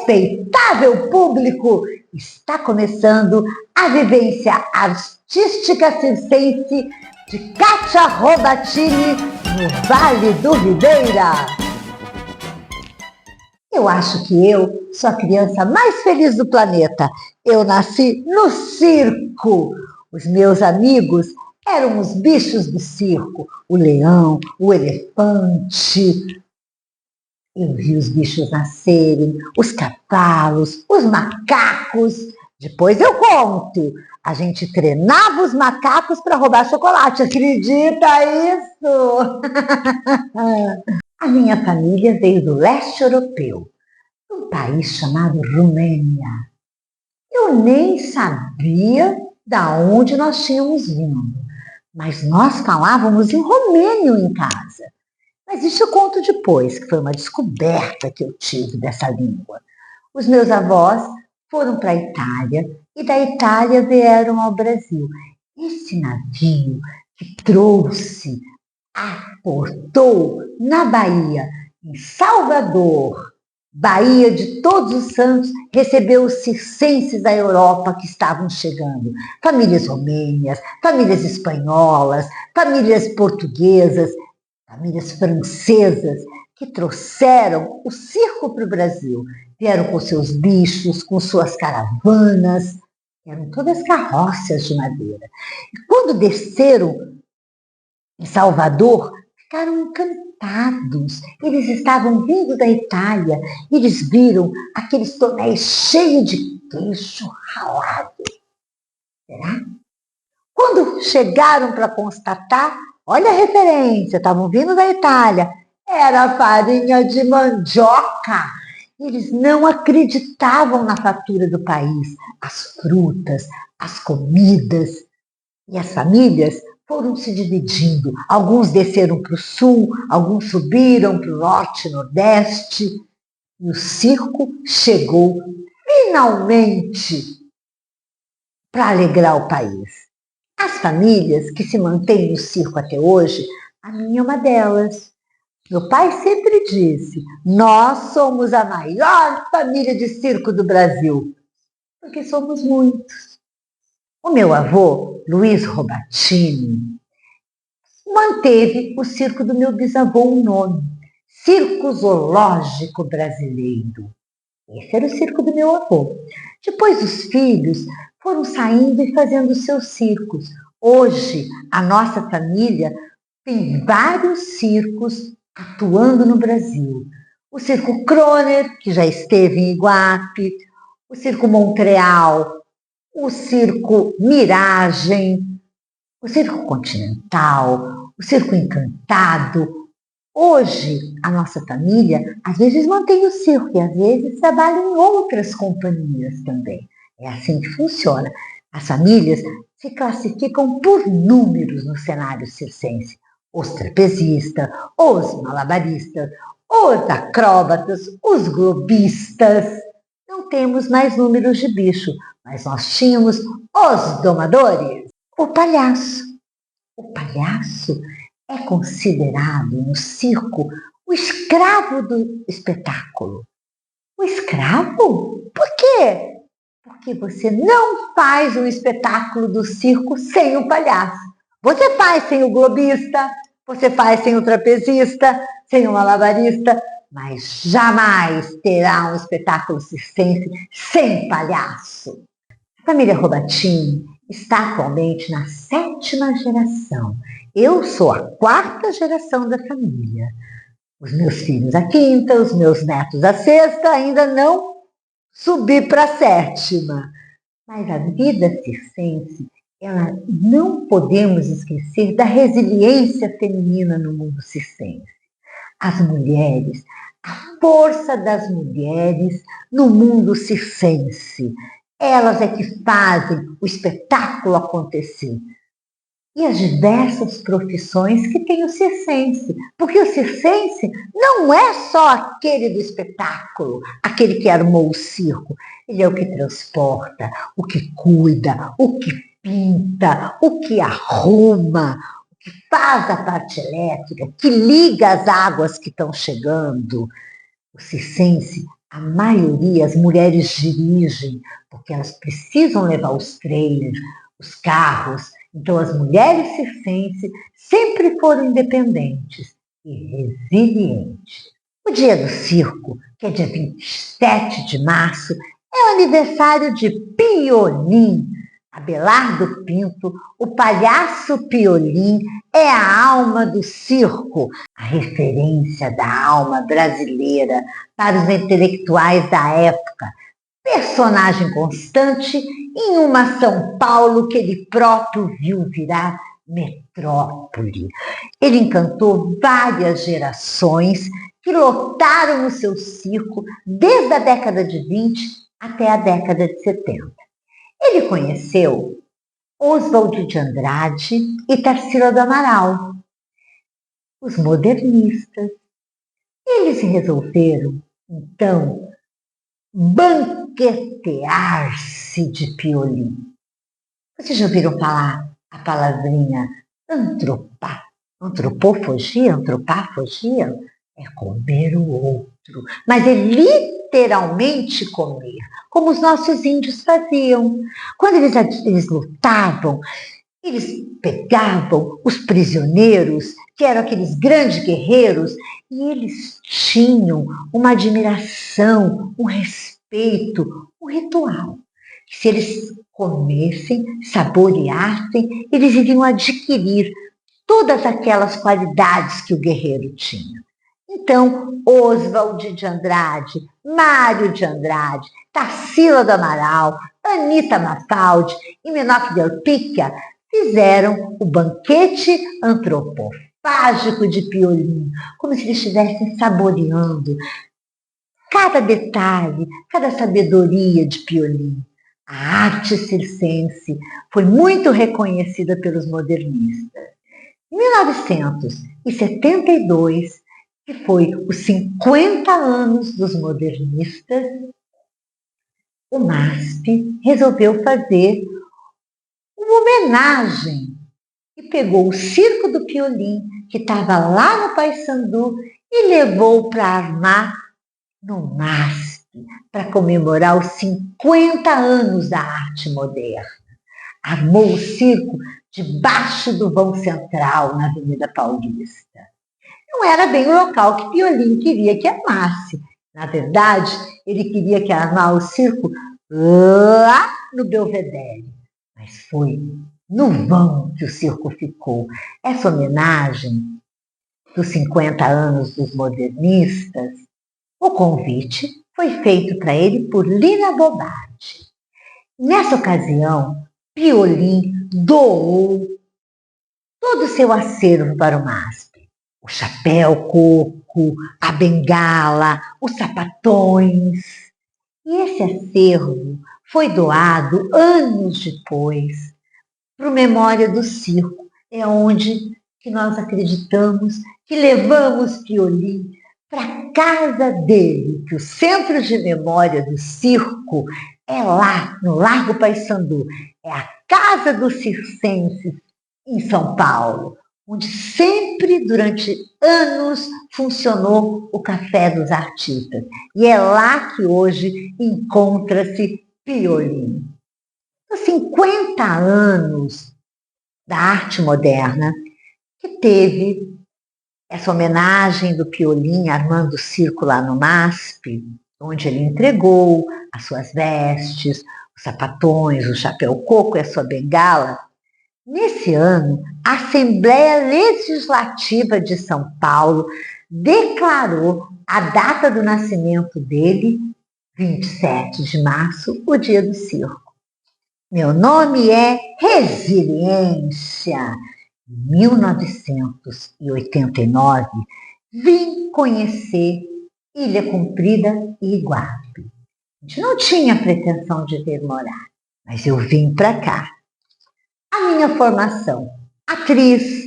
Respeitável público, está começando a vivência artística circense de Kátia Robatini no Vale do Ribeira. Eu acho que eu sou a criança mais feliz do planeta. Eu nasci no circo. Os meus amigos eram os bichos do circo, o leão, o elefante. Eu vi os bichos nascerem, os cavalos, os macacos. Depois eu conto. A gente treinava os macacos para roubar chocolate. Acredita isso? A minha família veio do leste europeu, um país chamado Romênia. Eu nem sabia da onde nós tínhamos vindo, mas nós falávamos em romênio em casa. Mas isso eu conto depois, que foi uma descoberta que eu tive dessa língua. Os meus avós foram para a Itália e da Itália vieram ao Brasil. Esse navio que trouxe, aportou na Bahia, em Salvador, Bahia de Todos os Santos, recebeu os circenses da Europa que estavam chegando. Famílias romênias, famílias espanholas, famílias portuguesas, famílias francesas que trouxeram o circo para o Brasil. Vieram com seus bichos, com suas caravanas, eram todas carroças de madeira. E quando desceram em Salvador, ficaram encantados. Eles estavam vindo da Itália, eles viram aqueles tonéis cheios de queijo ralado. Será? Quando chegaram para constatar, olha a referência, estavam vindo da Itália, era farinha de mandioca. Eles não acreditavam na fatura do país, as frutas, as comidas. E as famílias foram se dividindo. Alguns desceram para o sul, alguns subiram para o norte e nordeste. E o circo chegou finalmente para alegrar o país. As famílias que se mantêm no circo até hoje, a minha é uma delas. Meu pai sempre disse, nós somos a maior família de circo do Brasil, porque somos muitos. O meu avô, Luiz Robatini, manteve o circo do meu bisavô um nome, Circo Zoológico Brasileiro. Esse era o circo do meu avô. Depois os filhos foram saindo e fazendo seus circos. Hoje, a nossa família tem vários circos atuando no Brasil. O Circo Kroner, que já esteve em Iguape, o Circo Montreal, o Circo Miragem, o Circo Continental, o Circo Encantado. Hoje, a nossa família, às vezes mantém o circo e às vezes trabalha em outras companhias também. É assim que funciona. As famílias se classificam por números no cenário circense. Os trapezistas, os malabaristas, os acróbatas, os globistas. Não temos mais números de bicho, mas nós tínhamos os domadores. O palhaço. O palhaço é considerado no circo o escravo do espetáculo. O escravo? Por quê? Porque você não faz um espetáculo do circo sem o palhaço. Você faz sem o globista, você faz sem o trapezista, sem o malabarista, mas jamais terá um espetáculo circense sem palhaço. A família Robatini está atualmente na 7ª geração. Eu sou a 4ª geração da família. Os meus filhos a 5ª, os meus netos a 6ª, ainda não subi para a 7ª. Mas a vida circense, ela não podemos esquecer da resiliência feminina no mundo circense. As mulheres, a força das mulheres no mundo circense. Elas é que fazem o espetáculo acontecer. E as diversas profissões que tem o circense. Porque o circense não é só aquele do espetáculo, aquele que armou o circo. Ele é o que transporta, o que cuida, o que pinta, o que arruma, o que faz a parte elétrica, que liga as águas que estão chegando. O circense A maioria, as mulheres dirigem, porque elas precisam levar os trailers, os carros. Então, as mulheres circenses sempre foram independentes e resilientes. O dia do circo, que é dia 27 de março, é o aniversário de Piolim. Abelardo Pinto, o palhaço Piolim, é a alma do circo, a referência da alma brasileira para os intelectuais da época. Personagem constante em uma São Paulo que ele próprio viu virar metrópole. Ele encantou várias gerações que lotaram o seu circo desde a década de 20 até a década de 70. Ele conheceu Oswald de Andrade e Tarsila do Amaral, os modernistas. Eles resolveram, então, banquetear-se de Piolim. Vocês já ouviram falar a palavrinha antropofagia? Antropafagia? É comer o outro. Mas é literalmente comer, como os nossos índios faziam. Quando eles lutavam, eles pegavam os prisioneiros, que eram aqueles grandes guerreiros, e eles tinham uma admiração, um respeito, um ritual. Se eles comessem, saboreassem, eles iriam adquirir todas aquelas qualidades que o guerreiro tinha. Então, Oswald de Andrade, Mário de Andrade, Tarsila do Amaral, Anita Mafaldi e Menoque Del Picchia fizeram o banquete antropofágico de Piolim, como se eles estivessem saboreando cada detalhe, cada sabedoria de Piolim. A arte circense foi muito reconhecida pelos modernistas. Em 1972, que foi os 50 anos dos modernistas, o MASP resolveu fazer uma homenagem e pegou o Circo do Piolim, que estava lá no Paissandu, e levou para armar no MASP, para comemorar os 50 anos da arte moderna. Armou o circo debaixo do vão central, na Avenida Paulista. Não era bem o local que Piolim queria que armasse. Na verdade, ele queria que armar o circo lá no Belvedere. Mas foi no vão que o circo ficou. Essa homenagem dos 50 anos dos modernistas, o convite foi feito para ele por Lina Bobardi. Nessa ocasião, Piolim doou todo o seu acervo para o MASP. O chapéu coco, a bengala, os sapatões. E esse acervo foi doado anos depois para o Memória do Circo. É onde que nós acreditamos que levamos Piolim para a casa dele, que o Centro de Memória do Circo é lá, no Largo Paissandu. É a casa dos circenses em São Paulo, onde sempre, durante anos, funcionou o Café dos Artistas. E é lá que hoje encontra-se Piolim. Os 50 anos da arte moderna, que teve essa homenagem do Piolim armando o circo lá no MASP, onde ele entregou as suas vestes, os sapatões, o chapéu coco e a sua bengala. Nesse ano, a Assembleia Legislativa de São Paulo declarou a data do nascimento dele, 27 de março, o dia do circo. Meu nome é Resiliência. Em 1989, vim conhecer Ilha Comprida e Iguape. A gente não tinha pretensão de vir morar, mas eu vim para cá. A minha formação: atriz,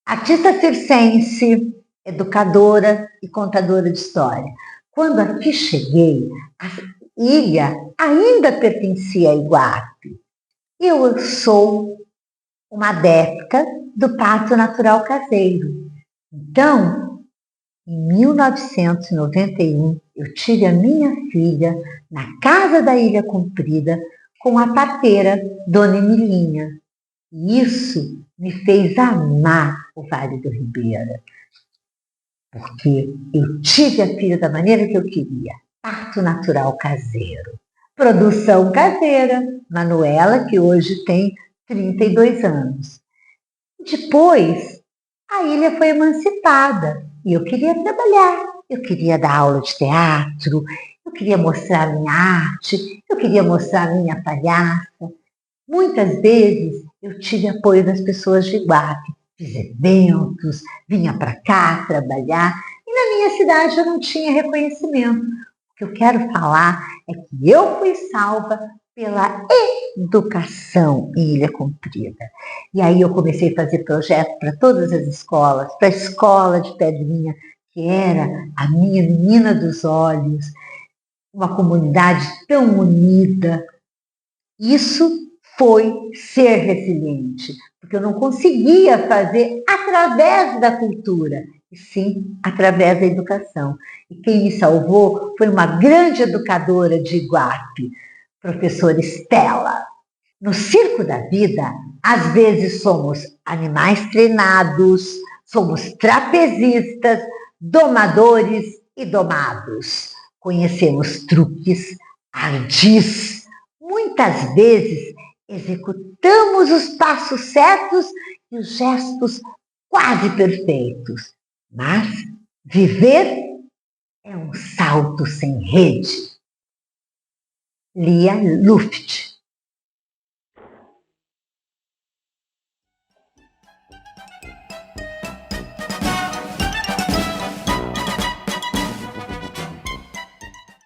artista circense, educadora e contadora de história. Quando aqui cheguei, a ilha ainda pertencia a Iguape. Eu sou uma adepta do parto natural caseiro. Então, Em 1991, eu tive a minha filha na casa da Ilha Comprida com a parteira Dona Emilinha. E isso me fez amar o Vale do Ribeira, porque eu tive a filha da maneira que eu queria. Parto natural caseiro. Produção caseira. Manuela, que hoje tem 32 anos. Depois, a ilha foi emancipada e eu queria trabalhar. Eu queria dar aula de teatro, eu queria mostrar a minha arte, eu queria mostrar a minha palhaça. Muitas vezes eu tive apoio das pessoas de Iguape, fiz eventos, vinha para cá trabalhar e na minha cidade eu não tinha reconhecimento. O que eu quero falar é que eu fui salva pela educação em Ilha Comprida. E aí eu comecei a fazer projetos para todas as escolas, para a escola de Pedrinha, que era a minha menina dos olhos, uma comunidade tão unida. Isso foi ser resiliente, porque eu não conseguia fazer através da cultura, e sim através da educação. E quem me salvou foi uma grande educadora de Iguape, professora Estela. No circo da vida, às vezes somos animais treinados, somos trapezistas, domadores e domados. Conhecemos truques, ardis. Muitas vezes executamos os passos certos e os gestos quase perfeitos. Mas viver é um salto sem rede. Lia Luft.